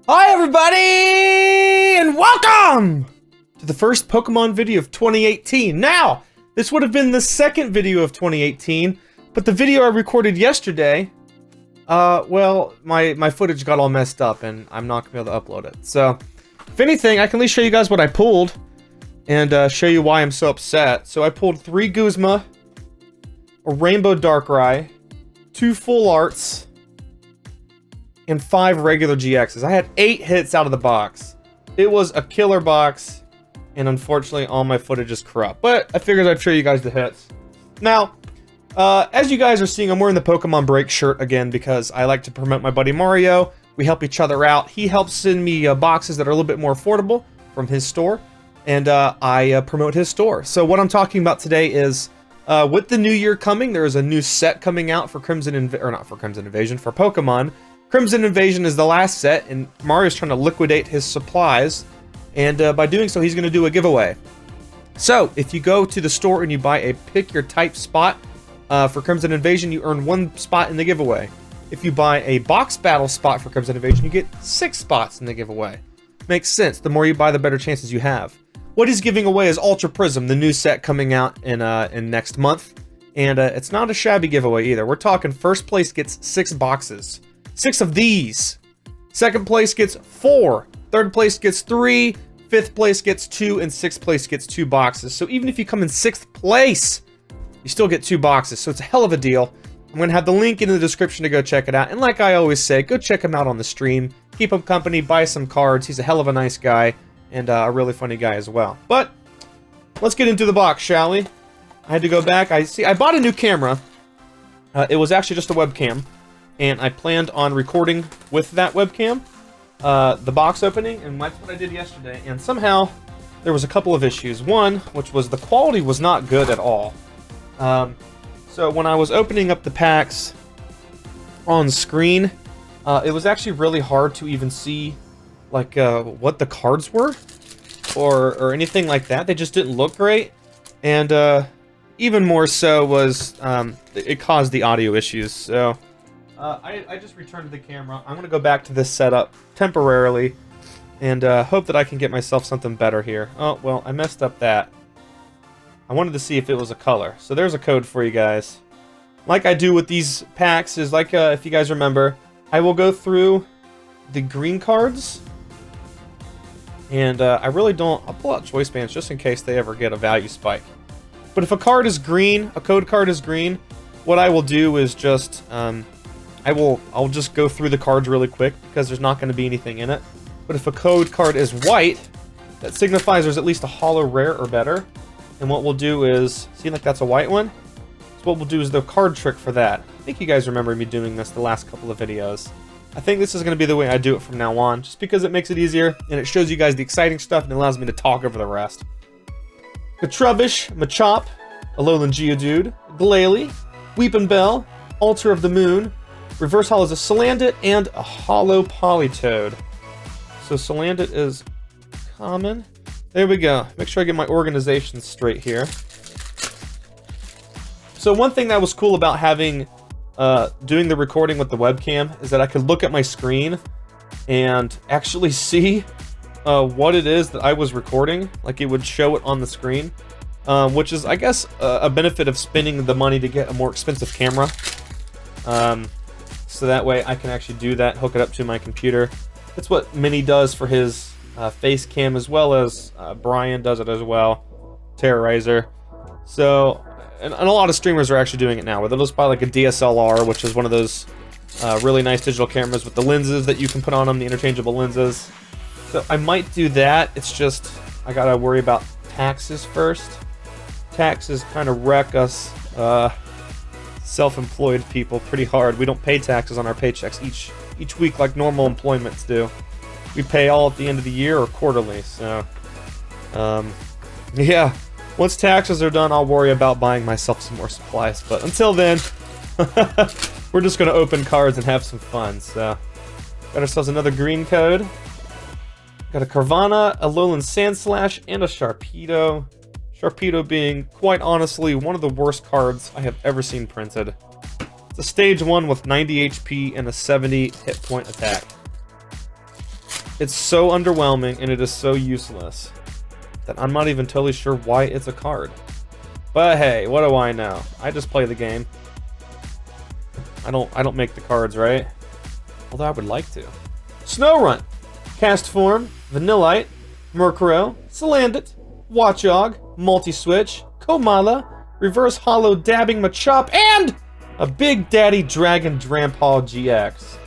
Hi everybody, and welcome to the first Pokemon video of 2018. Now, this would have been the second video of 2018, but the video I recorded yesterday, well, my footage got all messed up and I'm not gonna be able to upload it. So, if anything, I can at least show you guys what I pulled and show you why I'm so upset. So I pulled 3 Guzma, a Rainbow Darkrai, 2 Full Arts, and 5 regular GXs. I had 8 hits out of the box. It was a killer box, and unfortunately all my footage is corrupt. But I figured I'd show you guys the hits. Now, as you guys are seeing, I'm wearing the Pokemon Break shirt again because I like to promote my buddy Mario. We help each other out. He helps send me boxes that are a little bit more affordable from his store, and I promote his store. So what I'm talking about today is, with the new year coming, there is a new set coming out for for Pokemon. Crimson Invasion is the last set, and Mario's trying to liquidate his supplies, and by doing so, he's going to do a giveaway. So, if you go to the store and you buy a pick your type spot for Crimson Invasion, you earn 1 spot in the giveaway. If you buy a box battle spot for Crimson Invasion, you get 6 spots in the giveaway. Makes sense. The more you buy, the better chances you have. What he's giving away is Ultra Prism, the new set coming out in next month, and it's not a shabby giveaway either. We're talking first place gets 6 boxes. 6 of these. Second place gets 4. Third place gets 3. Fifth place gets 2. And 6th place gets 2 boxes. So even if you come in 6th place, you still get 2 boxes. So it's a hell of a deal. I'm going to have the link in the description to go check it out. And like I always say, go check him out on the stream. Keep him company, buy some cards. He's a hell of a nice guy. And a really funny guy as well. But let's get into the box, shall we? I had to go back. I bought a new camera. It was actually just a webcam. And I planned on recording with that webcam, the box opening, and that's what I did yesterday. And somehow, there was a couple of issues. One, which was the quality was not good at all. So when I was opening up the packs on screen, it was actually really hard to even see, like, what the cards were, or anything like that. They just didn't look great. And even more so was, it caused the audio issues, so... I just returned the camera. I'm going to go back to this setup temporarily and hope that I can get myself something better here. Oh, well, I messed up that. I wanted to see if it was a color. So there's a code for you guys. Like I do with these packs is like, if you guys remember, I will go through the green cards. And I really don't... I'll pull out choice bands just in case they ever get a value spike. But if a card is green, a code card is green, what I will do is just... I'll just go through the cards really quick because there's not going to be anything in it. But if a code card is white, that signifies there's at least a holo rare or better. And what we'll do is, see, like that's a white one? So what we'll do is the card trick for that. I think you guys remember me doing this the last couple of videos. I think this is going to be the way I do it from now on, just because it makes it easier and it shows you guys the exciting stuff and allows me to talk over the rest. Katrubbish, Machop, Alolan Geodude, Glalie, Weepinbell, Altar of the Moon, Reverse Holo is a Salandit and a Holo Politoed. So Salandit is common. There we go. Make sure I get my organization straight here. So one thing that was cool about having doing the recording with the webcam is that I could look at my screen and actually see what it is that I was recording. Like it would show it on the screen, which is, I guess, a benefit of spending the money to get a more expensive camera. So that way I can actually do that, hook it up to my computer. That's what Mini does for his face cam, as well as Brian does it as well, Terrorizer. So, and a lot of streamers are actually doing it now, where they'll just buy like a DSLR, which is one of those really nice digital cameras with the lenses that you can put on them, the interchangeable lenses. So I might do that, it's just, I gotta worry about taxes first. Taxes kind of wreck us, self-employed people pretty hard. We don't pay taxes on our paychecks each week like normal employments do. We pay all at the end of the year or quarterly, so yeah, once taxes are done, I'll worry about buying myself some more supplies, but until then we're just gonna open cards and have some fun. So got ourselves another green code, got a Carvanha, a Alolan Sandslash, and a Sharpedo. Sharpedo being, quite honestly, one of the worst cards I have ever seen printed. It's a stage 1 with 90 HP and a 70 hit point attack. It's so underwhelming and it is so useless that I'm not even totally sure why it's a card. But hey, what do I know? I just play the game. I don't make the cards, right? Although I would like to. Snorunt, Cast Form, Vanillite, Murkrow, Salandit, Watchog, Multi-Switch, Komala, Reverse Hollow Dabbing Machop, and a Big Daddy Dragon Drampal GX.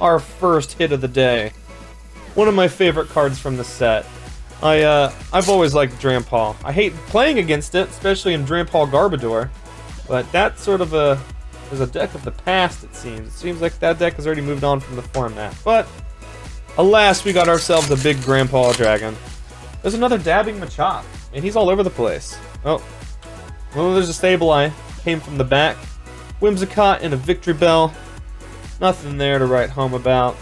Our first hit of the day. One of my favorite cards from the set. I've always liked Drampal. I hate playing against it, especially in Drampal Garbodor, but that sort of is a deck of the past, it seems. It seems like that deck has already moved on from the format. But, alas, we got ourselves a big Drampal Dragon. There's another Dabbing Machop, and he's all over the place. Oh, well, there's a Sableye. Came from the back. Whimsicott and a Victory Bell. Nothing there to write home about.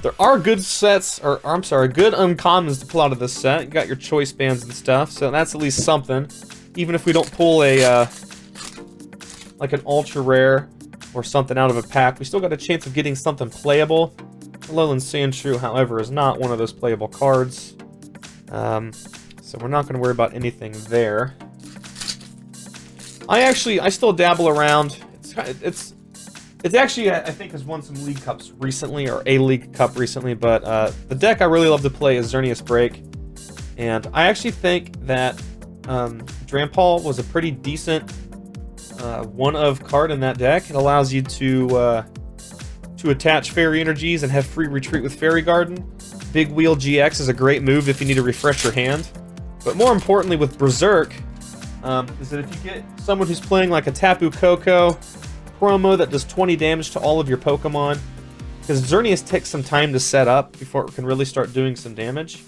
There are good sets, or I'm sorry, good uncommons to pull out of this set. You got your choice bands and stuff, so that's at least something. Even if we don't pull a, like an ultra rare or something out of a pack, we still got a chance of getting something playable. Alolan Sandshrew, however, is not one of those playable cards. So we're not going to worry about anything there. I still dabble around. It's actually, I think, has won some League Cups recently, or a League Cup recently, but the deck I really love to play is Xerneas Break. And I actually think that Drampal was a pretty decent one-of card in that deck. It allows you to attach Fairy Energies and have free retreat with Fairy Garden. Big Wheel GX is a great move if you need to refresh your hand. But more importantly with Berserk, is that if you get someone who's playing like a Tapu Koko promo that does 20 damage to all of your Pokemon, because Xerneas takes some time to set up before it can really start doing some damage.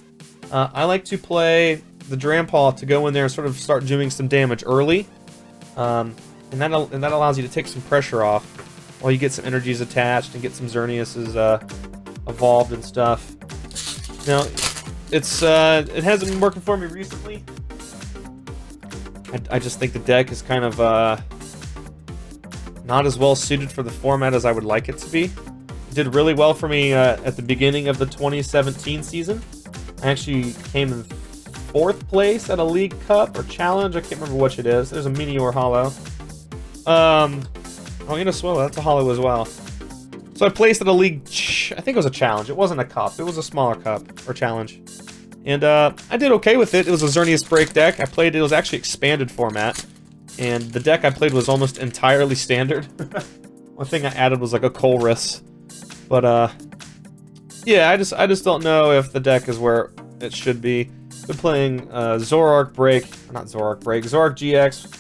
I like to play the Drampal to go in there and sort of start doing some damage early. And that allows you to take some pressure off while you get some energies attached and get some Xerneases evolved and stuff. Now, it hasn't been working for me recently. I just think the deck is kind of not as well suited for the format as I would like it to be. It did really well for me at the beginning of the 2017 season. I actually came in 4th place at a League Cup or Challenge. I can't remember which it is. There's a Meteor Hollow. Oh, Inniswilla, that's a Hollow as well. So I placed at a League, I think it was a Challenge. It wasn't a Cup. It was a smaller Cup or Challenge. And I did okay with it. It was a Xerneas Break deck. I played it. It was actually expanded format. And the deck I played was almost entirely standard. One thing I added was like a Colress. But yeah, I just don't know if the deck is where it should be. Been playing Zoroark Break, not Zoroark Break, Zoroark GX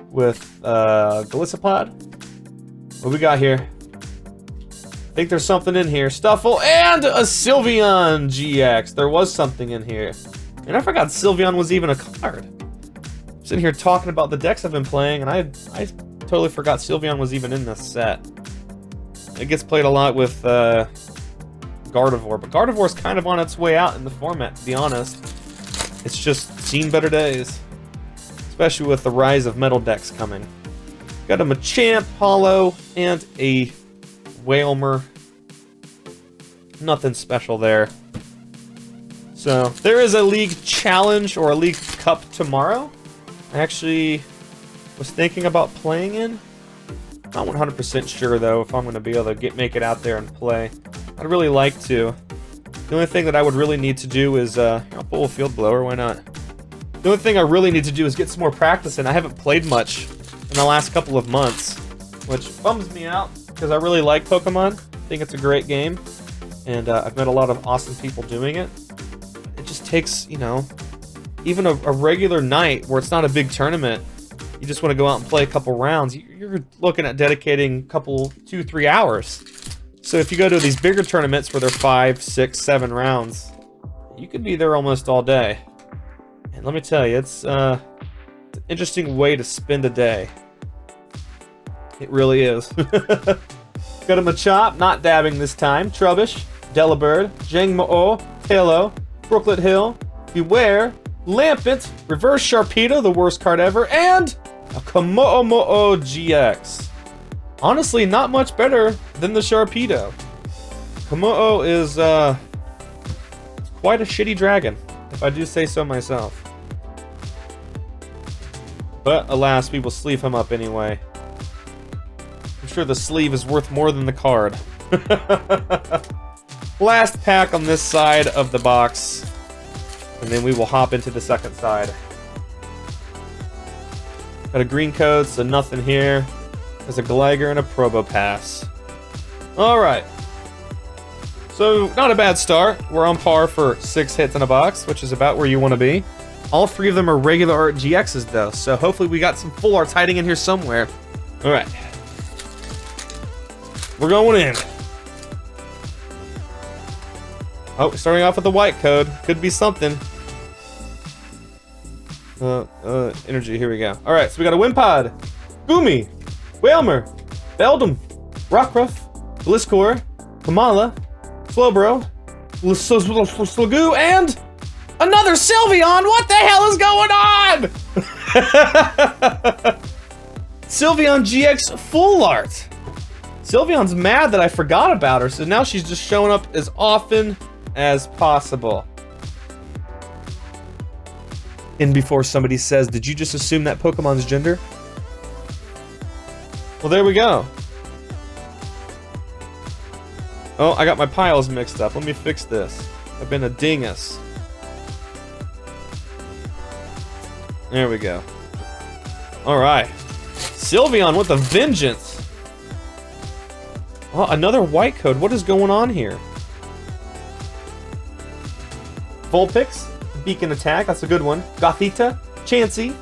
with Golisopod. What we got here? I think there's something in here. Stuffle and a Sylveon GX. There was something in here. And I forgot Sylveon was even a card. I'm sitting here talking about the decks I've been playing, and I totally forgot Sylveon was even in this set. It gets played a lot with Gardevoir, but Gardevoir's kind of on its way out in the format, to be honest. It's just seen better days. Especially with the rise of metal decks coming. Got a Machamp Hollow and a Wailmer. Nothing special there. So, there is a League Challenge or a League Cup tomorrow. I actually was thinking about playing in. Not 100% sure though if I'm going to be able to make it out there and play. I'd really like to. The only thing that I would really need to do is, I'll pull a Field Blower, why not? The only thing I really need to do is get some more practice in. I haven't played much in the last couple of months, which bums me out because I really like Pokemon. I think it's a great game, and I've met a lot of awesome people doing it. It just takes, you know, even a regular night where it's not a big tournament, you just want to go out and play a couple rounds, you're looking at dedicating a couple, 2-3 hours. So if you go to these bigger tournaments where they're 5, 6, 7 rounds, you could be there almost all day. And let me tell you, it's an interesting way to spend a day. It really is. Got a Machop, not dabbing this time. Trubbish, Delibird, Jangmo-O, Halo, Brooklet Hill, Beware, Lampent, Reverse Sharpedo, the worst card ever, and a Komomo'o GX. Honestly, not much better than the Sharpedo. Kommo-o is quite a shitty dragon, if I do say so myself. But alas, we will sleeve him up anyway. I'm sure the sleeve is worth more than the card. Last pack on this side of the box, and then we will hop into the second side. Got a green code, so nothing here. There's a Gligar and a Probopass. Alright. So, not a bad start. We're on par for 6 hits in a box, which is about where you want to be. All 3 of them are regular art GXs though, so hopefully we got some full arts hiding in here somewhere. Alright. We're going in. Oh, starting off with the white code. Could be something. Energy, here we go. Alright, so we got a Wimpod, Goomy, Wailmer, Beldum, Rockruff, Gliscor, Kamala, Slowbro, Slagoo, and another Sylveon! What the hell is going on? Sylveon GX Full Art. Sylveon's mad that I forgot about her, so now she's just showing up as often as possible. And before somebody says, did you just assume that Pokemon's gender? Well, there we go. Oh, I got my piles mixed up. Let me fix this. I've been a dingus. There we go. Alright. Sylveon with a vengeance. Oh, another white code. What is going on here? Vulpix, Beacon Attack, that's a good one. Gothita, Chansey,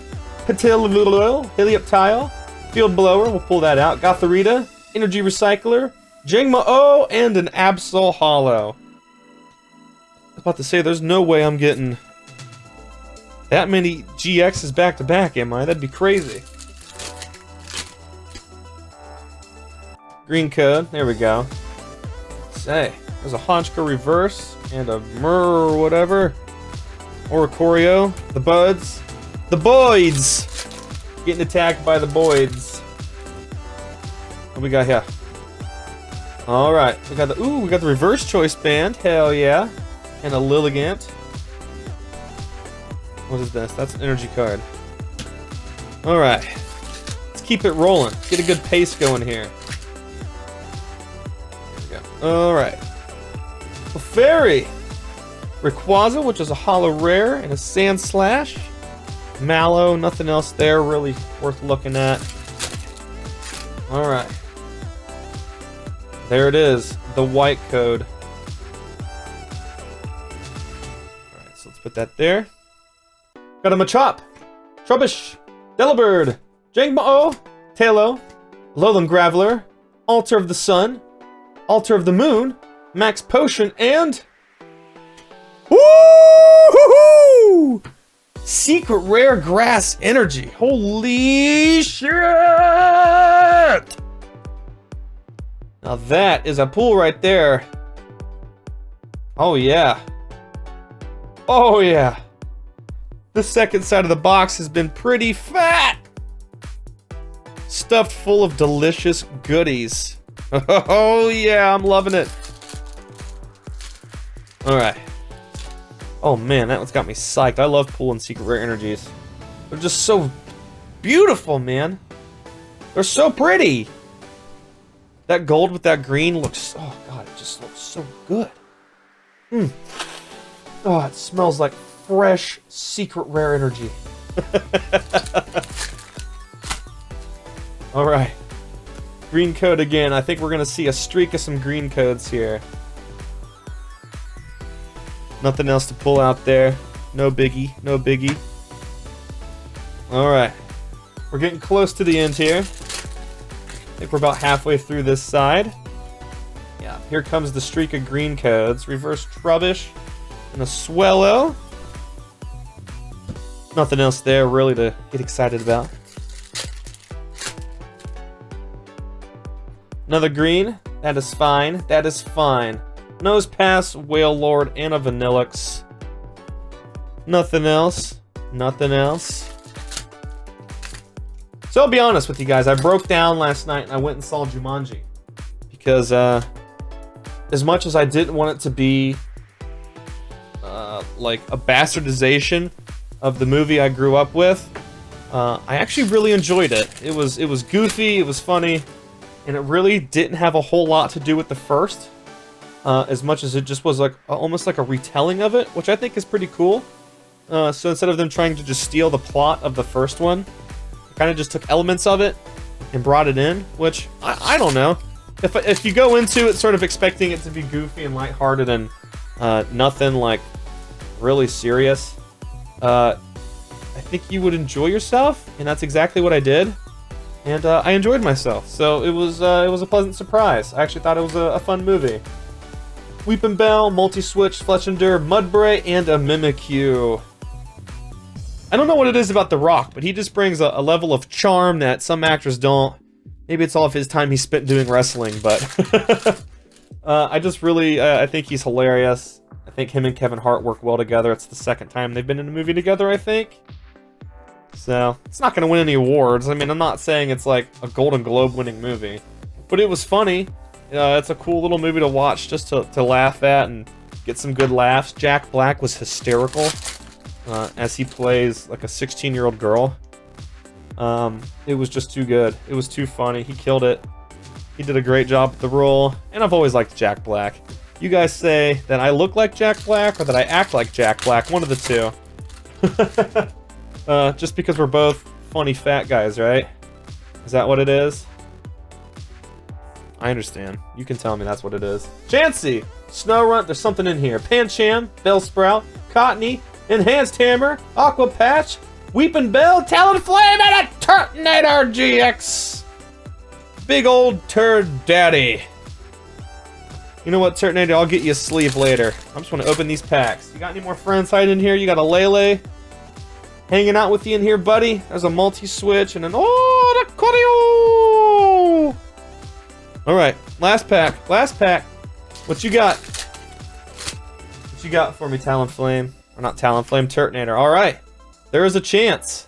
Helioptile, Field Blower, we'll pull that out. Gothorita, Energy Recycler, Jangmo-o, and an Absol Hollow. I was about to say, there's no way I'm getting that many GXs back to back, am I? That'd be crazy. Green code, there we go. Say, there's a Honchkrow Reverse and a Murr or whatever. Oricorio, the Buds, the Boids! Getting attacked by the Boids. What we got here? Alright, we got the Reverse Choice Band, hell yeah. And a Lilligant. What is this? That's an energy card. Alright. Let's keep it rolling. Get a good pace going here. There we go. Alright. Clefairy. Rayquaza, which is a Holo Rare, and a Sand Slash. Mallow, nothing else there really worth looking at. Alright. There it is. The white code. Alright, so let's put that there. Got a Machop, Trubbish, Delibird, Jangmo-o, Tailo, Alolan Graveler, Altar of the Sun, Altar of the Moon, Max Potion, and... Woo-hoo-hoo! Secret Rare Grass Energy. Holy shit! Now that is a pull right there. Oh yeah. Oh yeah. The second side of the box has been pretty fat. Stuffed full of delicious goodies. Oh yeah, I'm loving it. Alright. Oh man, that one's got me psyched. I love pulling secret rare energies. They're just so beautiful, man. They're so pretty. That gold with that green looks, oh god, it just looks so good. Oh, it smells like fresh secret rare energy. Alright. Green code again. I think we're gonna see a streak of some green codes here. Nothing else to pull out there. No biggie. No biggie. Alright. We're getting close to the end here. I think we're about halfway through this side. Yeah, here comes the streak of green codes. Reverse Trubbish and a Swellow. Nothing else there really to get excited about. Another green. That is fine. That is fine. Nosepass, Wailord, and a Vanillix. Nothing else. Nothing else. So I'll be honest with you guys. I broke down last night and I went and saw Jumanji. Because, as much as I didn't want it to be like a bastardization of the movie I grew up with, I actually really enjoyed it. It was goofy, it was funny, and it really didn't have a whole lot to do with the first, as much as it just was like almost like a retelling of it, which I think is pretty cool. So instead of them trying to just steal the plot of the first one, kind of just took elements of it and brought it in, which I don't know. If you go into it sort of expecting it to be goofy and lighthearted and nothing like really serious, I think you would enjoy yourself, and that's exactly what I did. And I enjoyed myself, so it was a pleasant surprise. I actually thought it was a fun movie. Weepin' Bell, Multi-Switch, Fletchinder, Mudbray, and a Mimikyu. I don't know what it is about The Rock, but he just brings a level of charm that some actors don't. Maybe it's all of his time he spent doing wrestling, but I just really, I think he's hilarious. I think him and Kevin Hart work well together. It's the second time they've been in a movie together, I think. So, it's not going to win any awards. I mean, I'm not saying it's like a Golden Globe winning movie, but it was funny. It's a cool little movie to watch just to laugh at and get some good laughs. Jack Black was hysterical as he plays like a 16-year-old girl. It was just too good. It was too funny. He killed it. He did a great job with the role, and I've always liked Jack Black. You guys say that I look like Jack Black or that I act like Jack Black, one of the two. Just because we're both funny fat guys, right? Is that what it is? I understand. You can tell me that's what it is. Chansey! Snorunt, there's something in here. Pancham, Bellsprout, Cottony, Enhanced Hammer, Aqua Patch, Weepin' Bell, Talonflame, and a Turtonator GX! Big old turd daddy. You know what, Turtonator, I'll get you a sleeve later. I just want to open these packs. You got any more friends hiding in here? You got a Lele hanging out with you in here, buddy? There's a Multi-Switch and an... Oh, the Corio! Alright, last pack. Last pack. What you got? What you got for me, Talonflame? Or not Talonflame, Turtonator. Alright. There is a chance.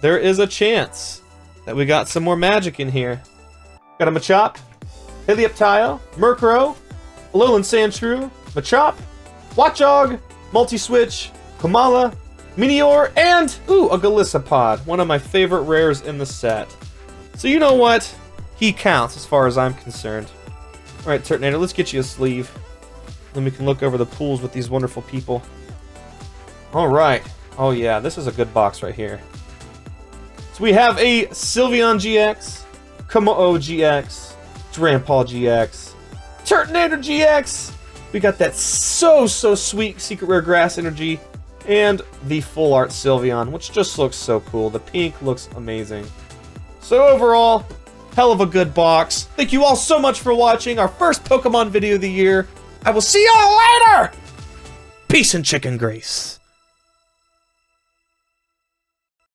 There is a chance that we got some more magic in here. Got a Machop, Helioptile, Murkrow, Alolan Sandshrew, Machop, Watchog, Multi-Switch, Komala, Meteor, and, ooh, a Golisopod. One of my favorite rares in the set. So you know what? He counts as far as I'm concerned. Alright, Turtonator, let's get you a sleeve. Then we can look over the pools with these wonderful people. Alright. Oh yeah, this is a good box right here. So we have a Sylveon GX, Kommo GX, Drampa GX, Turtonator GX. We got that so sweet Secret Rare Grass Energy, and the Full Art Sylveon, which just looks so cool. The pink looks amazing. So overall, hell of a good box. Thank you all so much for watching our first Pokemon video of the year. I will see y'all later! Peace and chicken grace.